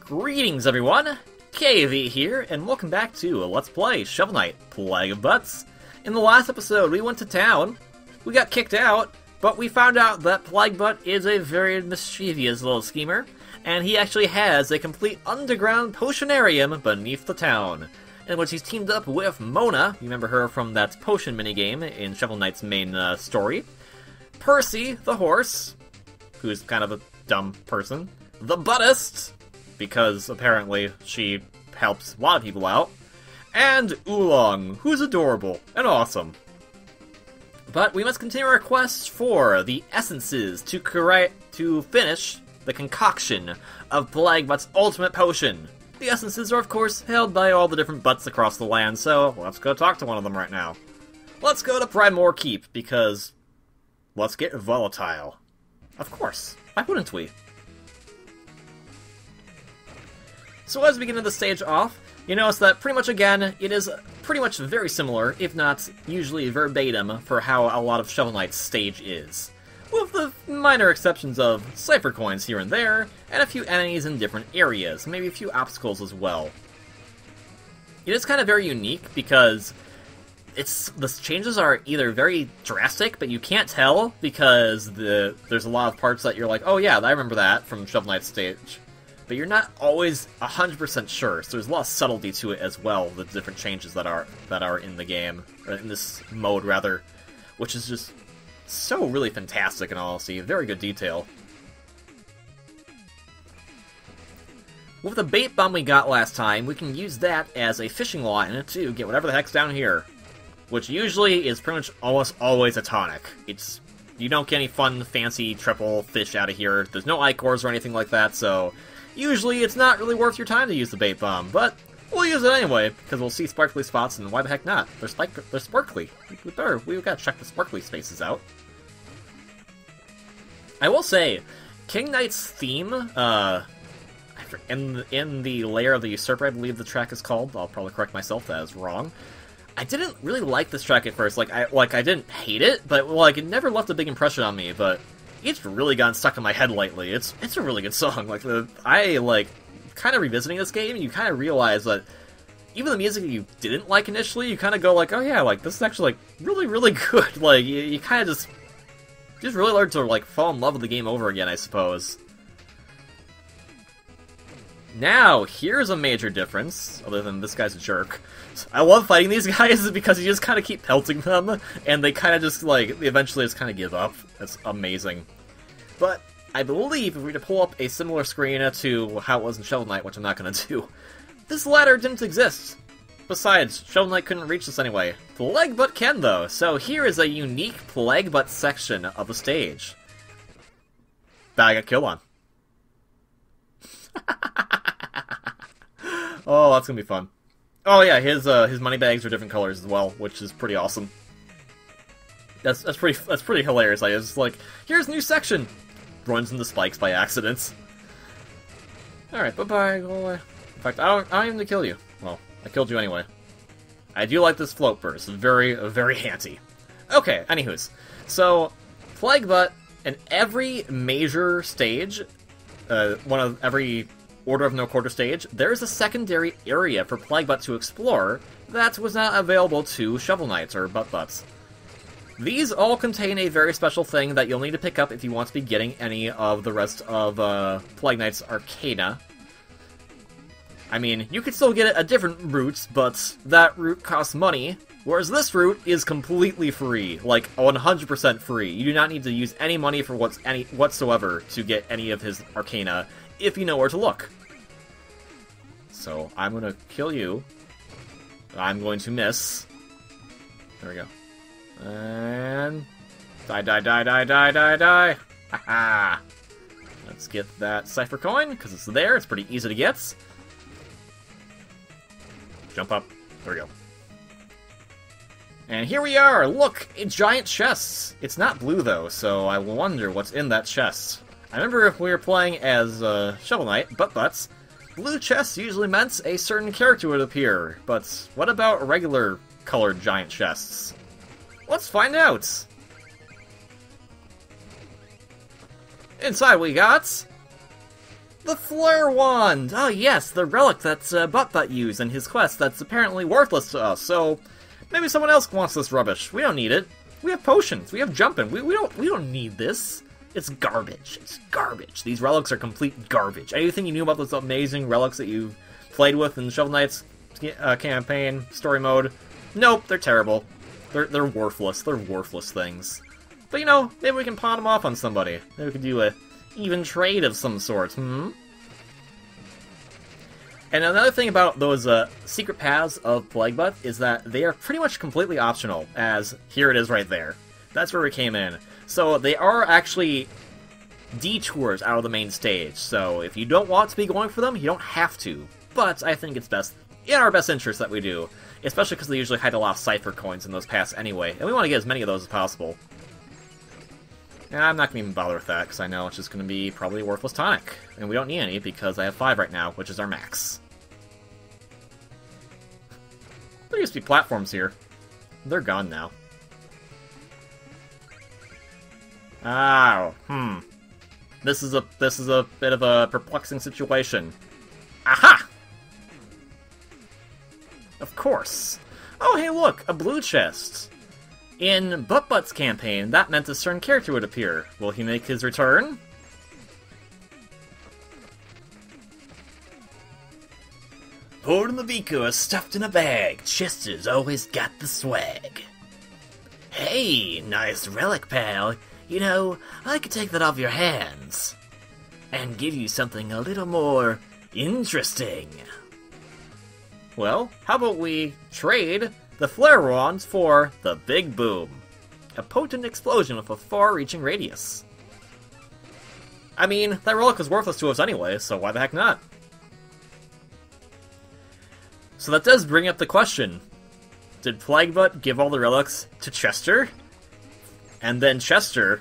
Greetings everyone, KV here, and welcome back to Let's Play Shovel Knight Plague of Butts. In the last episode, we went to town, we got kicked out, but we found out that Plague Butt is a very mischievous little schemer, and he actually has a complete underground potionarium beneath the town, in which he's teamed up with Mona, you remember her from that potion minigame in Shovel Knight's main story, Percy, the horse, who's kind of a dumb person, the Buttist, because apparently she helps a lot of people out, and Oolong, who's adorable and awesome. But we must continue our quest for the essences to finish the concoction of Plague Butt's ultimate potion. The essences are, of course, held by all the different butts across the land, so let's go talk to one of them right now. Let's go to Pridemoor Keep, because let's get volatile. Of course, why wouldn't we? So as we begin the stage off, you notice that pretty much again, it is pretty much very similar, if not usually verbatim, for how a lot of Shovel Knight's stage is. With the minor exceptions of cipher coins here and there, and a few enemies in different areas, maybe a few obstacles as well. It is kind of very unique because the changes are either very drastic, but you can't tell because there's a lot of parts that you're like, oh yeah, I remember that from Shovel Knight's stage. But you're not always 100% sure, so there's a lot of subtlety to it as well, the different changes that are in the game, or in this mode rather, which is just so really fantastic in all honesty, very good detail. With the bait bomb we got last time, we can use that as a fishing line to get whatever the heck's down here, which usually is pretty much almost always a tonic. You don't get any fun, fancy triple fish out of here, there's no ichors or anything like that, so usually it's not really worth your time to use the bait bomb, but we'll use it anyway, because we'll see sparkly spots, and why the heck not? They're sparkly. We've got to check the sparkly spaces out. I will say, King Knight's theme, in the Lair of the Usurper, I believe the track is called, I'll probably correct myself, that is wrong. I didn't really like this track at first, I didn't hate it, but it never left a big impression on me, but it's really gotten stuck in my head lately. It's a really good song. Kind of revisiting this game, you kind of realize that even the music you didn't like initially, you kind of go oh yeah, this is actually really, really good. You kind of just really learn to fall in love with the game over again, I suppose. Now, here's a major difference, other than this guy's a jerk. I love fighting these guys because you just kind of keep pelting them, and they kind of just, eventually just kind of give up. That's amazing. But I believe if we were to pull up a similar screen to how it was in Shovel Knight, which I'm not going to do, this ladder didn't exist. Besides, Shovel Knight couldn't reach this anyway. Plague Butt can, though, so here is a unique Plague Butt section of the stage. That I got killed on. Oh, that's gonna be fun. Oh yeah, his money bags are different colors as well, which is pretty awesome. That's pretty hilarious. It's here's a new section. Runs into spikes by accident. All right, bye-bye. Go away. In fact, I don't even need to kill you. Well, I killed you anyway. I do like this float burst. Very, very handy. Okay, anywho's. So, Plague Butt in every major stage, every Order of No Quarter stage, there's a secondary area for Plague Butt to explore that was not available to Shovel Knights or Butt Butts. These all contain a very special thing that you'll need to pick up if you want to be getting any of the rest of Plague Knight's Arcana. I mean, you could still get it at different routes, but that route costs money, whereas this route is completely free, 100% free. You do not need to use any money for whatsoever to get any of his Arcana, if you know where to look. So, I'm gonna kill you. I'm going to miss. There we go. And... Die. Haha! Let's get that cipher coin, because it's there, it's pretty easy to get. Jump up. There we go. And here we are! Look! A giant chest! It's not blue, though, so I wonder what's in that chest. I remember if we were playing as Shovel Knight, Butt Butts, blue chests usually meant a certain character would appear, but what about regular colored giant chests? Let's find out! Inside we got The Flare Wand! Oh yes, the relic that Butt used in his quest that's apparently worthless to us, so maybe someone else wants this rubbish. We don't need it. We have potions, we have jumping, we don't need this. It's garbage. It's garbage. These relics are complete garbage. Anything you knew about those amazing relics that you played with in Shovel Knight's campaign, story mode? Nope, they're terrible. They're worthless. They're worthless things. But you know, maybe we can pawn them off on somebody. Maybe we can do a even trade of some sort, And another thing about those secret paths of Plaguebutt is that they are pretty much completely optional, as here it is right there. That's where we came in. So they are actually detours out of the main stage, so if you don't want to be going for them, you don't have to. But I think it's best, in our best interest that we do, especially because they usually hide a lot of Cypher coins in those paths anyway, and we want to get as many of those as possible. And I'm not going to even bother with that, because I know it's just going to be probably a worthless tonic. And we don't need any, because I have 5 right now, which is our max. There used to be platforms here. They're gone now. Oh, This is a bit of a perplexing situation. Aha! Of course. Oh, hey look, a blue chest. In Butt's campaign, that meant a certain character would appear. Will he make his return? Poured in the beaker, stuffed in a bag. Chester's always got the swag. Hey, nice relic, pal. You know, I could take that off your hands. And give you something a little more interesting. Well, how about we trade the Flare Wands for the Big Boom? A potent explosion with a far-reaching radius. I mean, that relic was worthless to us anyway, so why the heck not? So that does bring up the question. Did Plaguebutt give all the relics to Chester? And then Chester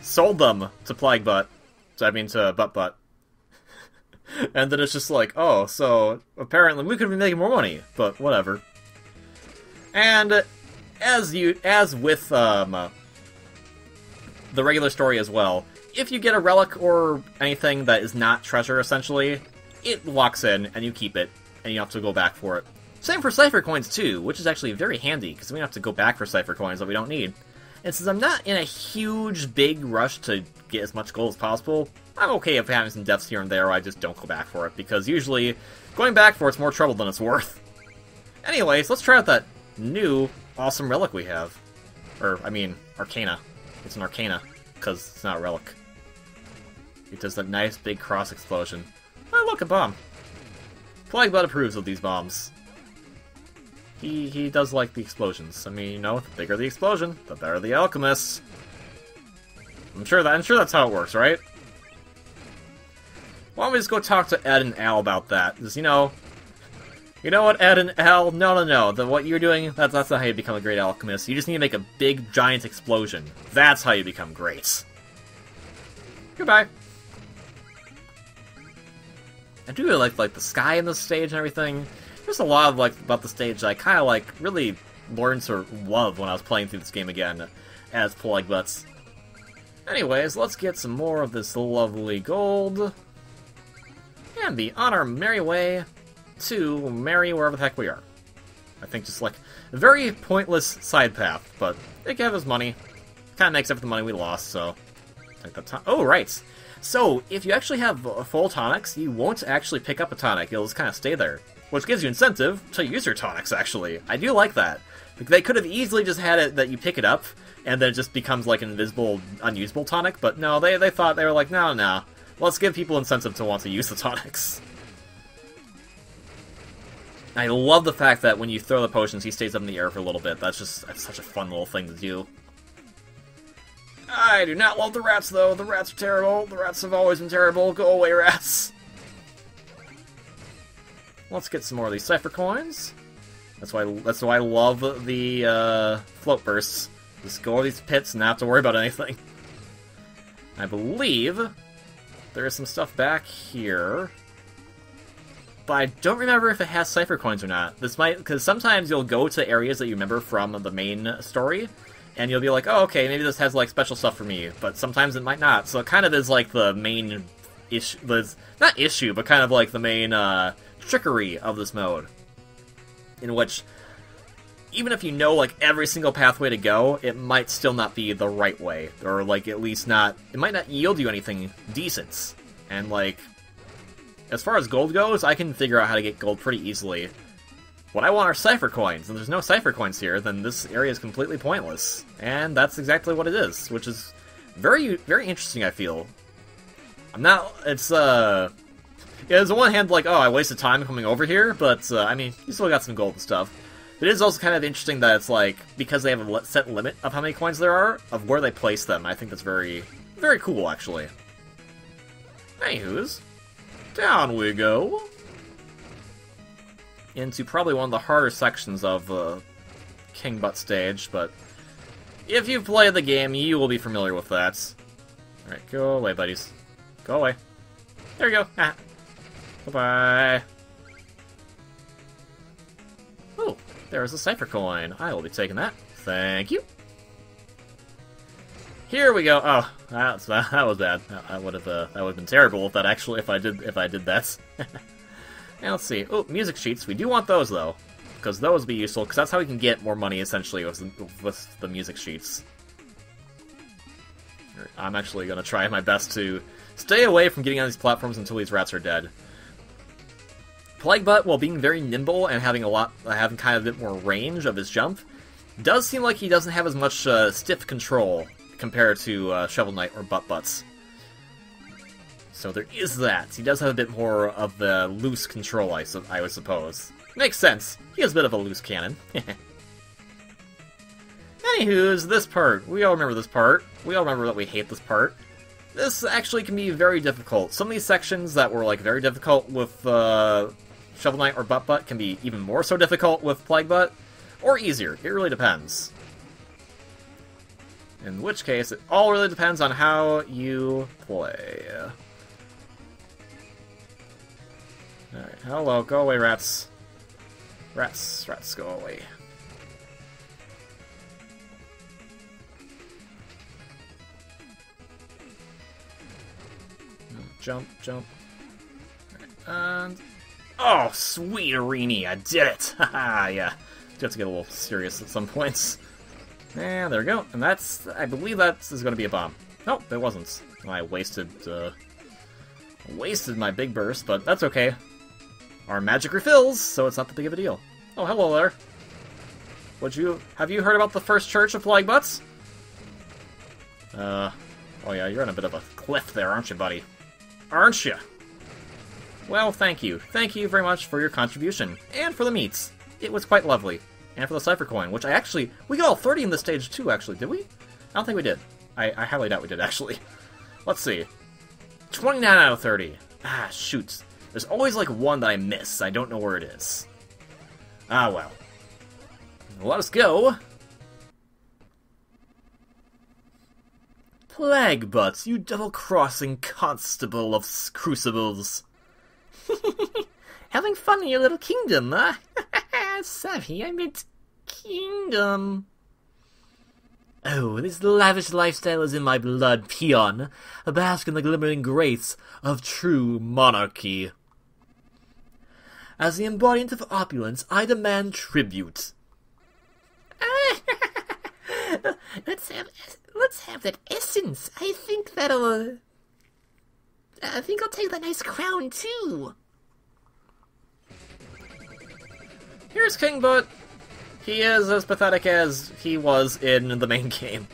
sold them to Plaguebutt. I mean to Butt. And then it's just like, oh, so apparently we could be making more money, but whatever. And as with the regular story as well, if you get a relic or anything that is not treasure, essentially, it locks in and you keep it, and you don't have to go back for it. Same for Cypher Coins too, which is actually very handy, because we don't have to go back for Cypher Coins that we don't need. And since I'm not in a huge, big rush to get as much gold as possible, I'm okay if having some deaths here and there, or I just don't go back for it, because usually going back for it's more trouble than it's worth. Anyways, let's try out that new, awesome relic we have. Or, I mean, Arcana. It's an Arcana, because it's not a relic. It does that nice big cross explosion. Oh, look, a bomb. Plaguebutt approves of these bombs. He does like the explosions. I mean, you know, the bigger the explosion, the better the alchemist. I'm sure that's how it works, right? Why don't we just go talk to Ed and Al about that? Because, you know what, Ed and Al? No. What you're doing, that's not how you become a great alchemist. You just need to make a big, giant explosion. That's how you become great. Goodbye. I do really like the sky in the stage and everything. There's a lot of about the stage that I kind of really learned to love when I was playing through this game again as Plaguebutts. Anyways, let's get some more of this lovely gold and be on our merry way to marry wherever the heck we are. I think just a very pointless side path, but it gave us money. Kind of makes up for the money we lost, so take that time. Oh, right. So if you actually have full tonics, you won't actually pick up a tonic. You'll just kind of stay there. Which gives you incentive to use your tonics, actually. I do like that. They could have easily just had it that you pick it up, and then it just becomes an invisible, unusable tonic, but no, they thought, they were like, no, let's give people incentive to want to use the tonics. I love the fact that when you throw the potions, he stays up in the air for a little bit. That's such a fun little thing to do. I do not love the rats, though. The rats are terrible. The rats have always been terrible. Go away, rats. Let's get some more of these Cypher Coins. That's why I love the float bursts. Just go to these pits and not have to worry about anything. I believe there is some stuff back here, but I don't remember if it has Cypher Coins or not. This might, because sometimes you'll go to areas that you remember from the main story, and you'll be like, oh, okay, maybe this has special stuff for me, but sometimes it might not. So it kind of is the main issue, not issue, but kind of like the main trickery of this mode, in which even if you know like every single pathway to go, it might still not be the right way, or like at least not, it might not yield you anything decent. And like, as far as gold goes, I can figure out how to get gold pretty easily. What I want are cipher coins, and there's no cipher coins here, then this area is completely pointless. And that's exactly what it is, which is very, very interesting, I feel. I'm not, it's, yeah, there's on one hand, like, oh, I wasted time coming over here, but, I mean, you still got some gold and stuff. It is also kind of interesting that it's, like, because they have a set limit of how many coins there are, of where they place them. I think that's very, very cool, actually. Anywho's, down we go. Into probably one of the harder sections of King Butt stage, but if you've played the game, you will be familiar with that. Alright, go away, buddies. Go away. There you go. Ah. Bye-bye. Oh, there's a cipher coin. I will be taking that. Thank you. Here we go. Oh, that was bad. That would have been terrible if I did that. Now let's see. Oh, music sheets. We do want those though, because those would be useful. Because that's how we can get more money essentially with the music sheets. I'm actually gonna try my best to stay away from getting on these platforms until these rats are dead. Plaguebutt, while being very nimble and having kind of a bit more range of his jump, does seem like he doesn't have as much stiff control compared to Shovel Knight or Butt Butts. So there is that. He does have a bit more of the loose control, I would suppose. Makes sense. He has a bit of a loose cannon. Anywho's, this part. We all remember this part. We all remember that we hate this part. This actually can be very difficult. Some of these sections that were like very difficult with Shovel Knight or Butt Butt can be even more so difficult with Plaguebutt, or easier. It really depends. In which case, it all really depends on how you play. Alright, hello, go away, rats. Rats, go away. Jump. Alright, and... oh, sweet Arini, I did it! Haha, yeah. You have to get a little serious at some points. And there we go. And that's... I believe that is going to be a bomb. Nope, it wasn't. I wasted my big burst, but that's okay. Our magic refills, so it's not that big of a deal. Oh, hello there. Have you heard about the first church of Plaguebutts? Oh yeah, you're on a bit of a cliff there, aren't you, buddy? Aren't you? Well, thank you. Thank you very much for your contribution. And for the meats. It was quite lovely. And for the cipher coin, which we got all 30 in this stage too, actually, did we? I don't think we did. I highly doubt we did, actually. Let's see. 29 out of 30. Ah, shoot. There's always, like, one that I miss. I don't know where it is. Ah, well. Let us go. Plaguebutts, you double-crossing constable of crucibles. Having fun in your little kingdom, huh? Savvy, I meant kingdom. Oh, this lavish lifestyle is in my blood, peon. A bask in the glimmering grace of true monarchy. As the embodiment of opulence, I demand tribute. Let's have that essence. I think that'll... I think I'll take that nice crown, too. Here's King Butt. He is as pathetic as he was in the main game.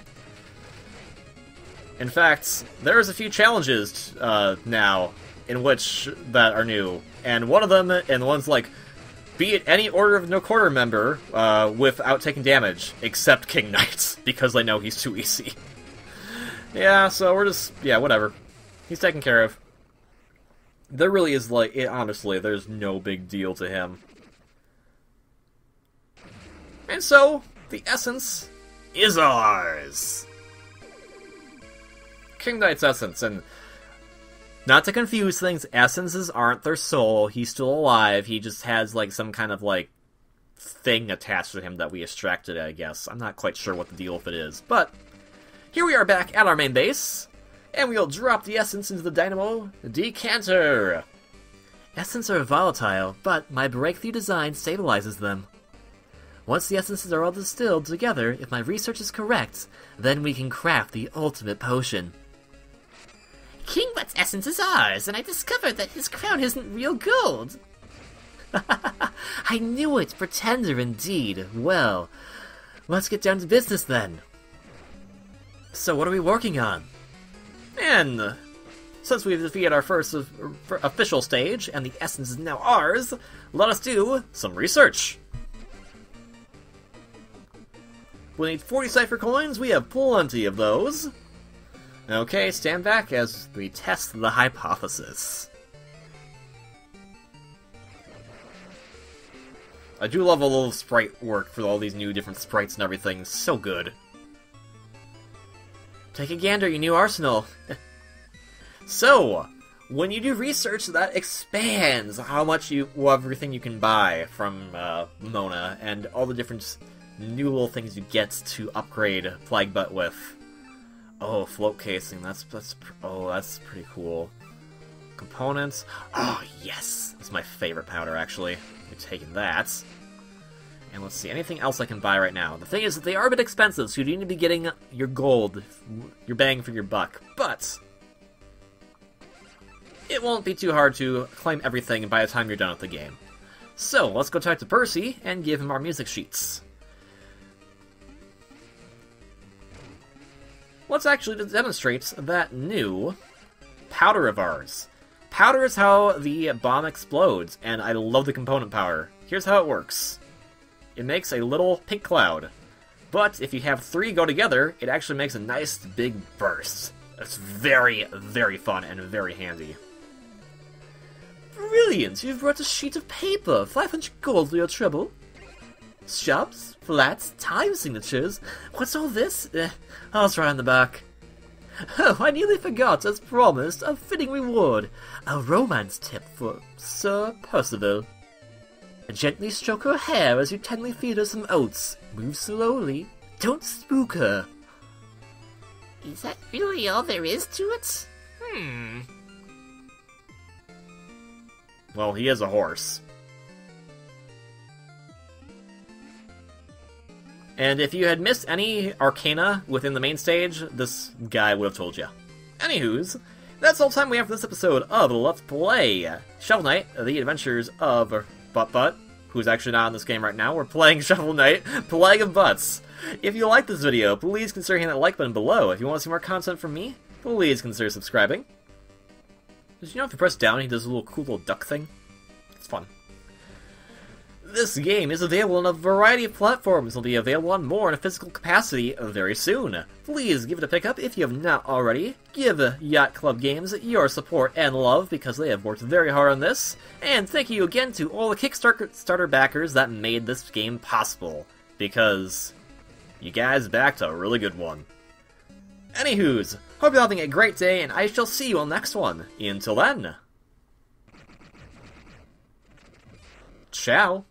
In fact, there's a few challenges now in which that are new, and one of them, and the one's like, beat any Order of No Quarter member without taking damage, except King Knight, because they know he's too easy. Yeah, so we're just, yeah, whatever. He's taken care of. There really is, like, honestly, there's no big deal to him. And so, the essence is ours! King Knight's essence, and not to confuse things, essences aren't their soul. He's still alive. He just has, like, some kind of, like, thing attached to him that we extracted, I guess. I'm not quite sure what the deal with it is. But, here we are back at our main base. And we'll drop the essence into the dynamo decanter. Essence are volatile, but my breakthrough design stabilizes them. Once the essences are all distilled together, if my research is correct, then we can craft the ultimate potion. Kingbutt's essence is ours, and I discovered that his crown isn't real gold. I knew it, pretender indeed. Well, let's get down to business then. So what are we working on? And since we've defeated our first official stage, and the essence is now ours, let us do some research. We need 40 cipher coins, we have plenty of those. Okay, stand back as we test the hypothesis. I do love a little sprite work for all these new different sprites and everything, so good. Take a gander at your new arsenal. So, when you do research, that expands how much everything you can buy from Mona, and all the different new little things you get to upgrade Plaguebutt with. Oh, float casing, that's pretty cool. Components, oh yes, that's my favorite powder actually. We're taking that. And let's see, anything else I can buy right now? The thing is that they are a bit expensive, so you need to be getting your gold, your bang for your buck. But it won't be too hard to claim everything by the time you're done with the game. So, let's go talk to Percy and give him our music sheets. Let's actually demonstrate that new powder of ours. Powder is how the bomb explodes, and I love the component power. Here's how it works. It makes a little pink cloud, but if you have 3 go together, it actually makes a nice big burst. It's very, very fun and very handy. Brilliant! You've brought a sheet of paper, 500 gold for your trouble. Shops, flats, time signatures. What's all this? I'll try on the back. Oh, I nearly forgot, as promised, a fitting reward. A romance tip for Sir Percival. Gently stroke her hair as you tenderly feed her some oats. Move slowly. Don't spook her. Is that really all there is to it? Well, he is a horse. And if you had missed any arcana within the main stage, this guy would have told you. Anywho's, that's all the time we have for this episode of Let's Play Shovel Knight, The Adventures of Butt, who's actually not in this game right now. We're playing Shovel Knight, Plague of Butts. If you like this video, please consider hitting that like button below. If you want to see more content from me, please consider subscribing. Did you know if you press down, he does a cool little duck thing? It's fun. This game is available on a variety of platforms. It'll be available on more in a physical capacity very soon. Please give it a pick up if you have not already. Give Yacht Club Games your support and love because they have worked very hard on this. And thank you again to all the Kickstarter backers that made this game possible. Because you guys backed a really good one. Anywho's, hope you're having a great day and I shall see you on the next one. Until then. Ciao.